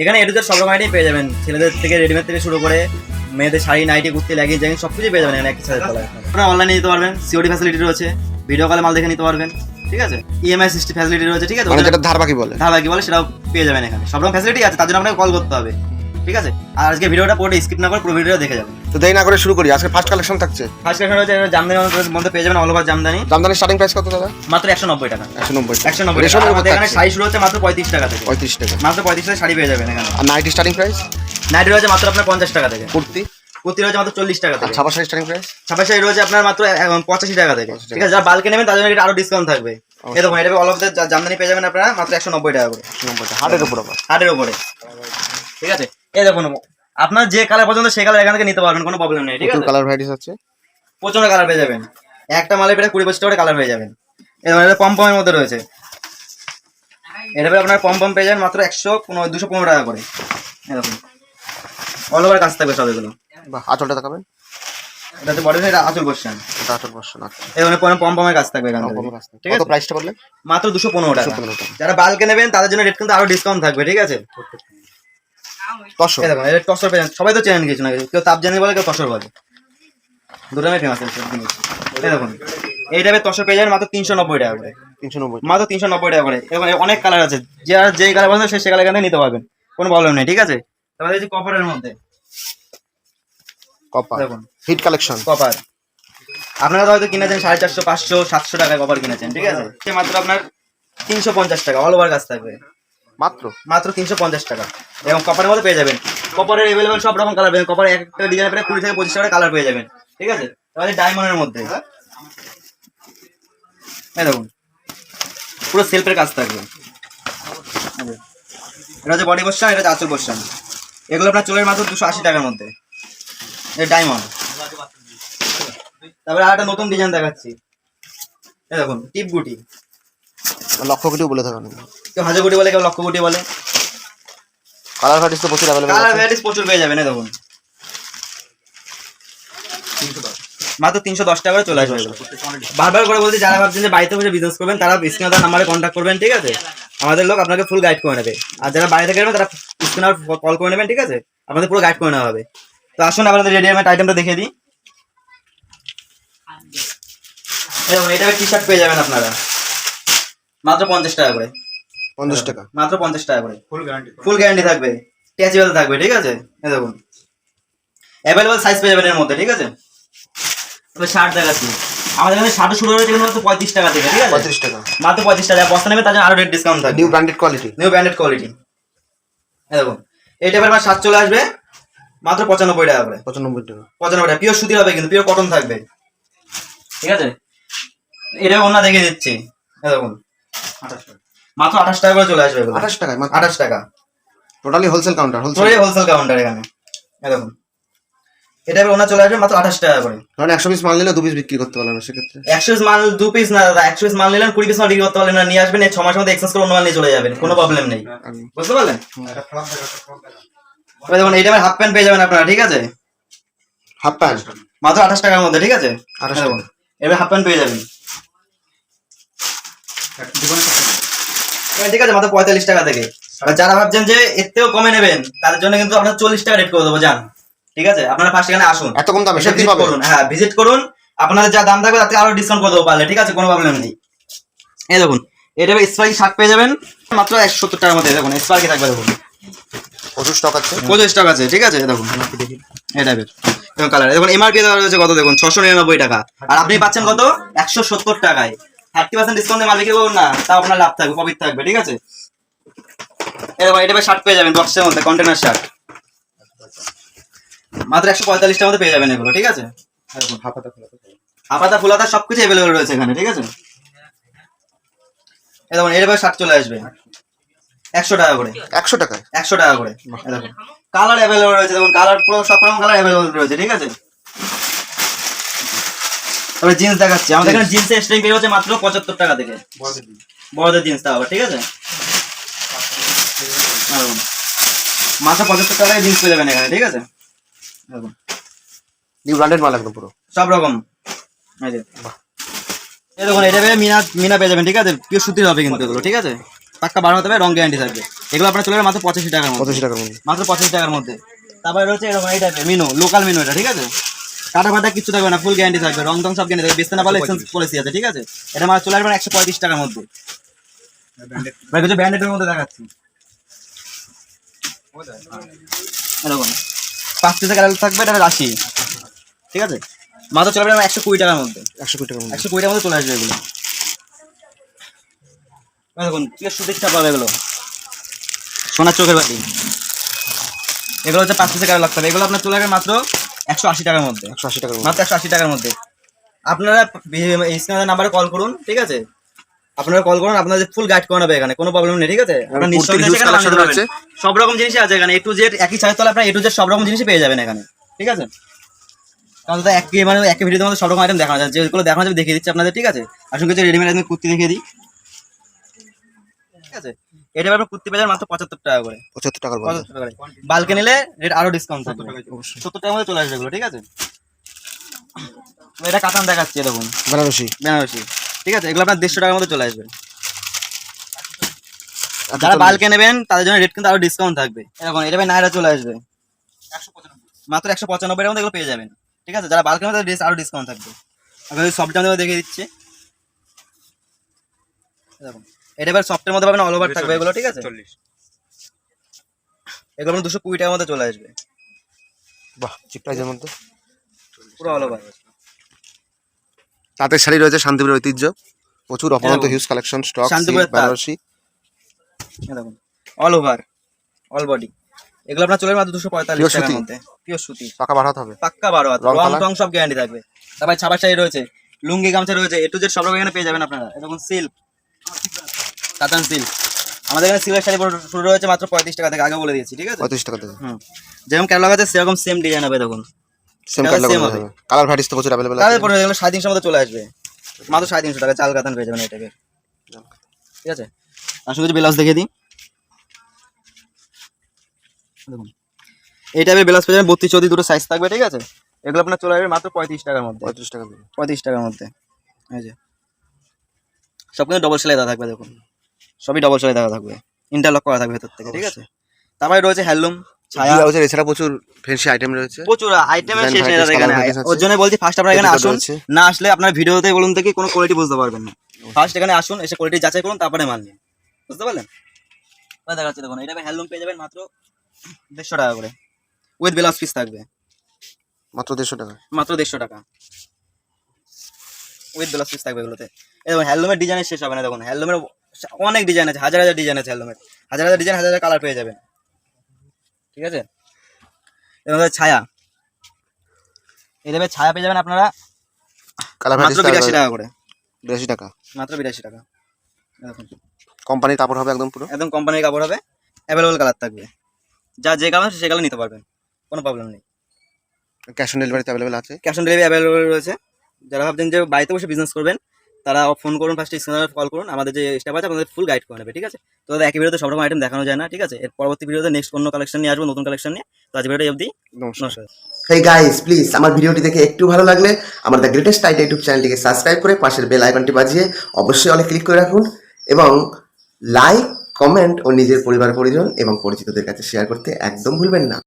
এখানে এ to Z সব রকম আইটেম পেয়ে যাবেন, ছেলেদের থেকে রেডিমেড থেকে শুরু করে মেয়েদের sari, nighty, kurti, leggings, jeggings সবকিছু পেয়ে যাবেন এখানে একই সাথে তলায়। আপনারা অনলাইনে নিতে পারবেন, সিওডি ফ্যাসিলিটি রয়েছে, ভিডিও কলে মাল দেখে নিতে পারবেন, ঠিক আছে। ইএমআই সিস্টেম ফ্যাসিলিটি রয়েছে, ঠিক আছে। মানে যেটা ধারবাকি বলে সেটাও পেয়ে যাবেন এখানে। সব রকম ফ্যাসিলিটি আছে, তার জন্য আপনাকে কল করতে হবে, ঠিক আছে। আর আজকে ভিডিওটা পুরো স্কিপ না করে পুরো ভিডিওটা দেখে যাবেন। তো দেরি না করে শুরু করি। আজকে ফার্স্ট কালেকশন থাকছে। ফার্স্ট কালেকশন হচ্ছে জামদানির মধ্যে পেয়ে যাবেন অল ওভার জামদানি। জামদানির স্টার্টিং প্রাইস কত দাদা? মাত্র 190 টাকা। 190 190 টাকা। এখানে শাড়ি শুরু হচ্ছে মাত্র 35 টাকা থেকে। 35 টাকা। মাত্র 35 টাকা শাড়ি পেয়ে যাবেন এখানে। আর নাইটি স্টার্টিং প্রাইস? নাইটি রয়েছে মাত্র আপনার 50 টাকা থেকে। কুর্তি? কুর্তি রয়েছে মাত্র 40 টাকা থেকে। ছাপা শাড়ি স্টার্টিং প্রাইস? ছাপা শাড়ি রয়েছে আপনার মাত্র 85 টাকা থেকে, ঠিক আছে। যারা বালকে নেবেন তাদের জন্য আরো ডিসকাউন্ট থাকবে। এই দেখুন, এটা অল অফ দ্য জামদানি পেয়ে যাবেন আপনারা মাত্র 190 টাকা করে। 190 টাকা হাটের উপর আবার। হাটের উপরে, ঠিক আছে। এই দেখুন, আপনার যে কালার পছন্দ সেই কালার এখান থেকে নিতে পারবেন, কোনো প্রবলেম নেই, ঠিক আছে। কালার ভ্যারাইটিস আছে, প্রচন্ড কালার পেয়ে যাবেন। একটা মালে পেয়ে 20-25 টাকা কালার পেয়ে যাবেন। এটা পম মধ্যে রয়েছে। এটা আপনার পম পেয়ে যাবেন মাত্র 215 টাকা করে। এরকম অল ওভার কাজ থাকবে সব এগুলো। বাহ, আঁচলটা দেখাবেন। এটাতে বডি এটা আঁচল বসছেন, এটা আঁচল বসছেন। আচ্ছা, এখানে পমের কাজ থাকবে এখানে, ঠিক আছে। কত প্রাইসটা বললেন? মাত্র 215 টাকা। 215 টাকা। যারা বালকে নেবেন তাদের জন্য রেট কিন্তু আরো ডিসকাউন্ট থাকবে, ঠিক আছে। তসর, এই দেখুন, এটা টসর পেয়ে যাবেন। সবাই তো চেনেন কিছু না, কেউ তাপজানি বলে, কেউ তসর বলে, দুটোই ফেমাস আছে জিনিস। এই দেখুন, এই টাইপের তসর পেয়ে যাবেন মাত্র 390 টাকা করে। 390 মাত্র 390 টাকা করে। এবং অনেক কালার আছে, যারা যে কালার পছন্দ সে কালার এখান থেকে নিতে পারবেন, কোনো প্রবলেম নেই, ঠিক আছে। তারপরে এই যে কপারের মধ্যে কপার, দেখুন হিট কালেকশন। কপার আপনারা হয়তো কিনেছেন 450, 500, 700 টাকায় কপার কিনেছেন, ঠিক আছে। সে মাত্র আপনার 350 টাকা, অল ওভার কাজ থাকবে মাত্র 350 টাকা। এবং কপারের মধ্যে পেয়ে যাবেন, কপারের এভেলেবেল সব রকম কালার পেয়ে যাবেন। কপার একটা ডিজাইন পেয়ে 20 থেকে 25 টাকা কালার পেয়ে যাবেন, ঠিক আছে। তাহলে ডায়মন্ডের মধ্যে এই দেখুন, পুরো সেলফের কাজ থাকবে। এটা হচ্ছে বডি পোরশন, এটা হচ্ছে আঁচল পোরশন। এগুলো আপনার চলে মাত্র 280 টাকার মধ্যে, এই ডায়মন্ড। তারপরে আর একটা নতুন ডিজাইন দেখাচ্ছি, এই দেখুন টিপ গুটি। লক্ষ কোটিও বলে থাকেন, কেউ হাজার কোটি বলে, কেউ লক্ষ কোটি বলে। কালার ভ্যারাইটিস তো প্রচুর अवेलेबल কালার আছে। ভ্যারাইটিস প্রচুর পেয়ে যাবেন। এই দেখুন মাত্র 310 টাকা করে চলে আসবে। বারবার করে বলছি, যারা ভাবছেন যে বাড়িতে বসে বিজনেস করবেন তারা স্ক্রিনে দেওয়া নাম্বারে কন্ট্যাক্ট করবেন, ঠিক আছে। আমাদের লোক আপনাকে ফুল গাইড করে নেবে। আর যারা বাইরে থেকে নেবেন তারা স্ক্রিনে কল করে নেবেন, ঠিক আছে। আপনাদের পুরো গাইড করে নেওয়া হবে। তো আসুন আপনাদের রেডিমেড আইটেমটা দেখিয়ে দিই। এটা টি শার্ট পেয়ে যাবেন আপনারা মাত্র 50 টাকা করে। 50 টাকা, মাত্র 50 টাকা করে। ফুল গ্যারান্টি থাকবে, ট্যাচেবল থাকবে, ঠিক আছে। এই দেখুন অ্যাভেলেবল সাইজ পেয়ে যাবেন এর মধ্যে, ঠিক আছে। তবে শার্ট দেখাচ্ছি, আমাদের এখানে শার্ট শুরু হয়েছে কিন্তু মাত্র 35 টাকা থেকে, ঠিক আছে। 35 টাকা, মাত্র 35 টাকা। বস্তা নেবে তার জন্য আরো রেট ডিসকাউন্ট থাকবে। New branded quality, new branded quality. এই দেখুন, এই টাইপের আমার শার্ট চলে আসবে মাত্র 95 টাকা করে। 95 টাকা, 95 টাকা। পিওর সুতির হবে কিন্তু, পিওর কটন থাকবে, ঠিক আছে। এটা অন্য দেখিয়ে দিচ্ছি, এই দেখুন মাত্র 28 টাকা করে চলে আসবে এগুলো। 28 টাকা, 28 টাকা। Totally wholesale counter, wholesale counter এখানে। এই দেখুন, এটা ওনা চলে আসবে মাত্র 28 টাকা করে। মানে 100 পিস মাল নিলে 2 পিস বিক্রি করতে পারবেন সেক্ষেত্রে। 100 পিস মাল 2 পিস না দাদা, 100 পিস মাল নিলেন 20 পিস মাল বিক্রি করতে পারলেন না, নিয়ে আসবেন 6 মাসের মধ্যে এক্সচেঞ্জ করে অন্য মাল নিয়ে চলে যাবেন, কোনো প্রবলেম নেই, বুঝতে পারলেন। এবার দেখুন এই টাইপের হাফ প্যান্ট পেয়ে যাবেন আপনারা, ঠিক আছে। হাফ প্যান্ট মাত্র 28 টাকার মধ্যে, ঠিক আছে। 28 টাকা। এবার হাফ প্যান্ট পেয়ে যাবেন, ঠিক আছে, মাত্র 45 টাকা থেকে। আর যারা ভাবছেন যে এর থেকেও কমে নেবেন তাদের জন্য কিন্তু আপনার 40 টাকা রেট করে দেবো, জান, ঠিক আছে। আপনারা ফার্স্ট এখানে আসুন, এত কম দামে ভিজিট করুন। হ্যাঁ, ভিজিট করুন, আপনাদের যা দাম থাকবে তাতে আরো ডিসকাউন্ট করে দেবো পারলে, ঠিক আছে, কোনো প্রবলেম নেই। এই দেখুন, এটা স্পার্কি শার্ট পেয়ে যাবেন মাত্র 170 টাকার মধ্যে। দেখুন স্পার্কি থাকবে, দেখুন প্রচুর স্টক আছে, 25 স্টক আছে, ঠিক আছে। দেখুন এই টাইপের দেখুন কালার। দেখুন এমআরপি দেওয়া রয়েছে কত, দেখুন 699 টাকা। আর আপনি পাচ্ছেন কত, 170 টাকায়। 30% ডিসকাউন্টে মাল বিক্রি করুন না, তাও আপনার লাভ থাকবে, প্রফিট থাকবে, ঠিক আছে। এই দেখুন এটা শার্ট পেয়ে যাবেন বক্সের মধ্যে, কন্টেনার শার্ট মাত্র 145 টাকার মধ্যে পেয়ে যাবেন এগুলো, ঠিক আছে। দেখুন হাফাতা ফুলাতা সবকিছু অ্যাভেলেবল রয়েছে এখানে, ঠিক আছে। এই দেখুন এর শার্ট চলে আসবে 100 টাকা করে। 100 টাকায় 100 টাকা করে। এই দেখুন কালার অ্যাভেলেবল রয়েছে, দেখুন কালার পুরো সব রকম কালার অ্যাভেলেবল রয়েছে, ঠিক আছে। তবে জিন্স দেখাচ্ছি, আমাদের এখানে জিন্সের স্ট্রিং পেয়ে হচ্ছে মাত্র 75 টাকা থেকে, বড়দের জিন্স তাও আবার, ঠিক আছে। মাত্র 75 টাকায় জিন্স পেয়ে যাবেন এখানে, ঠিক আছে। দেখুন নিউ ব্র্যান্ডেড মাল একদম পুরো সব রকম। এই যে এই দেখুন এটা পেয়ে মিনা পেয়ে যাবেন, ঠিক আছে। পিওর সুতির হবে কিন্তু এগুলো, ঠিক আছে। পাক্কা 12 হতে হবে, রং গ্যারান্টি থাকবে। এগুলো আপনার চলে যাবে মাত্র 85 টাকার মধ্যে। 85 টাকার মধ্যে। মাত্র 85 টাকার মধ্যে। তারপরে রয়েছে এরকম এই টাইপের মিনু, লোকাল মিনু এটা, ঠিক আছে? কাটা ফাটা কিছু থাকবে না, ফুল গ্যারান্টি থাকবে, রং টং সব গ্যারান্টি থাকবে, বেচতে না পারলে এক্সচেঞ্জ পলিসি আছে, ঠিক আছে? এটা মাত্র চলে আসবে 135 টাকার মধ্যে। ভাই কিছু ব্র্যান্ডেডের মধ্যে দেখাচ্ছি, এরকম 5 পিসের কালার থাকবে, এটা রাশি, ঠিক আছে? মাত্র চলে আসবে 120 টাকার মধ্যে। 120 টাকার মধ্যে। 120 টাকার মধ্যে চলে আসবে এগুলো। দেখুন পিওর সুতির ছাপা হবে এগুলো, সোনার চোখের বাটি। এগুলো হচ্ছে 5 পিসের কালার লাগতে হবে। এগুলো আপনার চলে আসবে মাত্র 180 টাকার মধ্যে। 180 টাকার মধ্যে। মাত্র 180 টাকার মধ্যে। আপনারা স্ক্রিনের নাম্বারে কল করুন, ঠিক আছে? আপনারা কল করুন, আপনাদের ফুল গাইড করানো হবে এখানে, কোনো প্রবলেম নেই, ঠিক আছে? আপনারা নিশ্চয়ই huge collection পাবেন। রয়েছে। সব রকম জিনিসই আছে এখানে, A to Z একই ছাদের তলায় আপনারা A to Z সব রকম জিনিসই পেয়ে যাবেন এখানে, ঠিক আছে? কারণ তো একই ভিডিওর মধ্যে সব রকম আইটেম দেখানো যায়, যেগুলো দেখানো যাবে দেখিয়ে দিচ্ছি আপনাদের, ঠিক আছে? আসুন কিছু রেডিমেড একদম কুর্তি দেখিয়ে দিই, ঠিক আছে? এটা আপনার কুর্তি পেয়ে যাবেন মাত্র 75 টাকা করে। 75 টাকার মধ্যে। 75 টাকা করে। বালকে নিলে রেট আরো ডিসকাউন্ট থাকবে, 70 টাকার মধ্যে চলে আসবে এগুলো, ঠিক আছে? এটা কাতান দেখাচ্ছি, দেখুন বেনারসি। বেনারসি, ঠিক আছে? এগুলো আপনার 150 টাকার মধ্যে চলে আসবে। যারা বালকে নেবেন তাদের জন্য রেট কিন্তু আরো ডিসকাউন্ট থাকবে। এরকম এটা ভাই নাইরা চলে আসবে মাত্র 195 এর মধ্যে এগুলো পেয়ে যাবেন, ঠিক আছে? যারা বালকে নেবেন তাদের আরো ডিসকাউন্ট থাকবে। আমি সফট দামে দেখিয়ে দিচ্ছি, দেখুন এটা এবার সফটের মধ্যে পাবেন, অল ওভার থাকবে এগুলো, ঠিক আছে? এগুলো আপনার 220 টাকার মধ্যে চলে আসবে, বাহ, চিপ প্রাইজের মধ্যে। পুরো অল ওভার। তাঁতের শাড়ি রয়েছে শান্তিপুরের ঐতিহ্য, প্রচুর অপরন্ত হিউজ কালেকশন স্টক। শান্তিপুরের তাঁত। বেনারসি দেখুন অল ওভার, অল বডি। এগুলো আপনার চলে যাবে মাত্র 245 Pure টাকার সুতি? মধ্যে। পিওর সুতি, পাকা বাড়াতে হবে। পাক্কা 12 হাত, রং রং কালার? টং সব গ্যারান্টি থাকবে। তারপরে ছাপা শাড়ি রয়েছে, লুঙ্গি গামছা রয়েছে, A to Z সব রকম এখানে পেয়ে যাবেন আপনারা। এরকম সিল্ক, কাতান সিল্ক। আমাদের এখানে সিল্কের শাড়ি শুরু রয়েছে মাত্র 35 টাকা থেকে, আগে বলে দিয়েছি, ঠিক আছে? 35 টাকা থেকে। হুম, যেরকম ক্যাটালগ আছে সেরকম সেম ডিজাইন হবে, দেখুন সেম Colour কালার same হবে। হবে। কালার ভ্যারাইটিস তো প্রচুর अवेलेबल তাহলে আছে। পরে এগুলো 350 মধ্যে চলে আসবে, মাত্র 350 টাকা চাল কাতান পেয়ে যাবেন এই টাইপের, ঠিক আছে? আসলে কিছু ব্লাউজ দেখিয়ে দিই, দেখুন এই টাইপের ব্লাউজ পেয়ে যাবেন, 32 34 দুটো সাইজ থাকবে, ঠিক আছে? এগুলো আপনার চলে আসবে মাত্র 35 টাকার মধ্যে। 35 টাকা দিয়ে। 35 টাকার মধ্যে, এই যে সব কিন্তু ডবল সেলাই দেওয়া থাকবে, দেখুন সবই ডবল সেলাই দেওয়া থাকবে, ইন্টারলক করা থাকবে ভেতর থেকে, ঠিক আছে? তারপরে রয়েছে হ্যান্ডলুম, ছায়া, ব্লাউজের এছাড়া প্রচুর ফ্যান্সি আইটেম রয়েছে। প্রচুর আইটেমের Design শেষ নেই varieties, দাদা এখানে। colour varieties আছে। ওর জন্য বলছি ফার্স্ট আপনারা এখানে Petticoat আসুন, রয়েছে। না আসলে আপনার ভিডিওতে বলুন থেকে কোনো কোয়ালিটি বুঝতে পারবেন না। ফার্স্ট এখানে আসুন, এসে কোয়ালিটি যাচাই করুন, তারপরে মাল নিন, বুঝতে পারলেন? এবার দেখাচ্ছি, দেখুন এটা হ্যান্ডলুম পেয়ে যাবেন মাত্র 150 টাকা করে, উইথ ব্লাউজ পিস থাকবে মাত্র 150 টাকা। মাত্র 150 টাকা, উইথ ব্লাউজ পিস থাকবে এগুলোতে। এবং হ্যান্ডলুমের ডিজাইনের শেষ হবে না, দেখুন হ্যান্ডলুমের অনেক ডিজাইন আছে, হাজার হাজার ডিজাইন আছে হ্যান্ডলুমের, হাজার হাজার ডিজাইন, হাজার হাজার কালার পেয়ে যাবেন, ঠিক আছে? এবং ছায়া, এই দেবে ছায়া পেয়ে যাবেন আপনারা কালার মাত্র ভ্যারাইটিস 82 টাকা করে, 82 টাকা। মাত্র 82 টাকা। দেখুন কোম্পানির কাপড় হবে একদম পুরো। একদম কোম্পানির কাপড় হবে, অ্যাভেলেবল কালার থাকবে, যা যে কালার সে কালার নিতে পারবেন, কোনো প্রবলেম নেই। ক্যাশ অন ডেলিভারিতে अवेलेबल আছে। ক্যাশ অন ডেলিভারি অ্যাভেলেবল রয়েছে। যারা ভাবছেন যে বাড়িতে বসে বিজনেস করবেন তারা ফোন করুন, ফার্স্টে স্ক্রিনে কল করুন, আমাদের যে স্টাফ আছে আপনাদের ফুল গাইড করে নেবে, ঠিক আছে? তো দাদা একই ভিডিওতে সব রকম আইটেম দেখানো যায় না, ঠিক আছে? এর পরবর্তী ভিডিওতে নেক্সট অন্য কালেকশন নিয়ে আসবো, নতুন কালেকশন নিয়ে। তো আজ ভিডিওটা অবধি, নমস্কার। হেই গাইস, প্লিজ আমার ভিডিওটি দেখে একটু ভালো লাগলে আমার দ্য গ্রেটেস্ট আইডিয়া ইউটিউব চ্যানেলটিকে সাবস্ক্রাইব করে পাশের বেল আইকনটি বাজিয়ে অবশ্যই অলে ক্লিক করে রাখুন এবং লাইক, কমেন্ট ও নিজের পরিবার পরিজন এবং পরিচিতদের কাছে শেয়ার করতে একদম ভুলবেন না।